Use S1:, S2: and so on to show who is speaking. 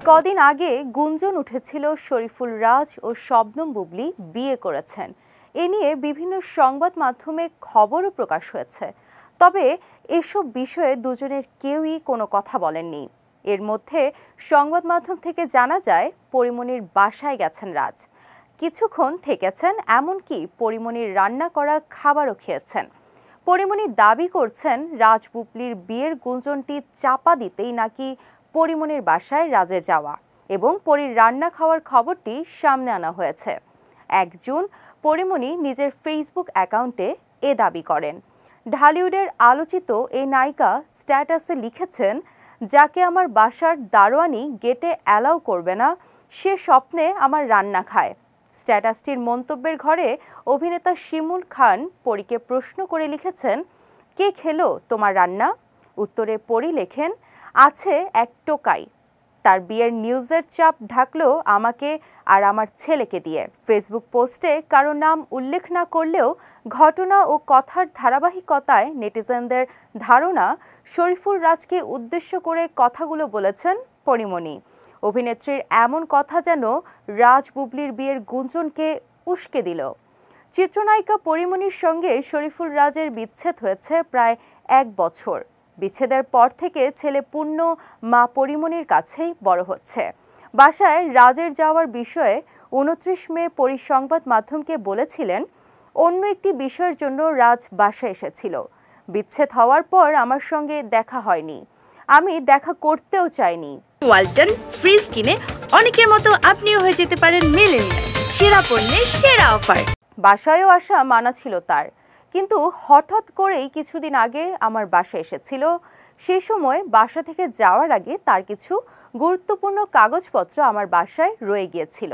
S1: কদিন আগে গুঞ্জন উঠেছিল শরীফুল রাজ ও শবনম বুবলী বিয়ে করেছেন। এ নিয়ে বিভিন্ন সংবাদ মাধ্যমে খবরও প্রকাশ হয়েছে। তবে এসব বিষয়ে দুজনের কেউই কোনো কথা বলেননি। এর মধ্যে সংবাদ মাধ্যম থেকে জানা যায় পরিমণির বাসায় গেছেন রাজ, কিছুক্ষণ থেকেছেন, এমনকি পরিমণির রান্না করা খাবারও খেয়েছেন। পরিমণি দাবি করছেন রাজ বুবলীর বিয়ের গুঞ্জনটি চাপা দিতেই নাকি পরিমণির বাসায় রাজের যাওয়া এবং পরীর রান্না খাওয়ার খবরটি সামনে আনা হয়েছে। ১ জুন পরিমণি নিজের ফেসবুক অ্যাকাউন্টে এ দাবি করেন। ঢালিউডের আলোচিত এই নায়িকা স্ট্যাটাসে লিখেছেন, যাকে আমার বাসার দারোয়ানি গেটে অ্যালাউ করবে না, সে স্বপ্নে আমার রান্না খায়। স্ট্যাটাসটির মন্তব্যের ঘরে অভিনেতা শিমুল খান পরীকে প্রশ্ন করে লিখেছেন, কে খেলো তোমার রান্না? উত্তরে পরী লেখেন, আছে এক টোকাই, তার বিয়ের নিউজের চাপ ঢাকলো আমাকে আর আমার ছেলেকে দিয়ে। ফেসবুক পোস্টে কারো নাম উল্লেখ না করলেও ঘটনা ও কথার ধারাবাহিকতায় নেটিজেনদের ধারণা শরীফুল রাজকে উদ্দেশ্য করে কথাগুলো বলেছেন পরিমণি। অভিনেত্রীর এমন কথা যেন রাজ বুবলীর বিয়ের গুঞ্জনকে উস্কে দিল। চিত্রনায়িকা পরিমণির সঙ্গে শরীফুল রাজের বিচ্ছেদ হয়েছে প্রায় ১ বছর। বিচ্ছেদের পর থেকে ছেলে পূর্ণ মা পরিমণির কাছেই বড় হচ্ছে। বাসায় রাজের যাওয়ার বিষয়ে ২৯ মে পরি সংবাদ মাধ্যমকে বলেছিলেন, অন্য একটি বিষয়ের জন্য রাজ বাসায় এসেছিল। বিচ্ছেদ হওয়ার পর আমার সঙ্গে দেখা হয়নি, আমি দেখা করতেও চাইনি।
S2: ওয়ালটন ফ্রিজ কিনে অনেকের মতো আপনিও হয়ে যেতে পারেন মিলেনিয়াল। সেরা পণ্যের সেরা অফার।
S1: বাসায়ও আসা মানা ছিল তার, কিন্তু হঠাৎ করেই কিছুদিন আগে আমার বাসায় এসেছিল। সেই সময় বাসা থেকে যাওয়ার আগে তার কিছু গুরুত্বপূর্ণ কাগজপত্র আমার বাসায় রয়ে গিয়েছিল।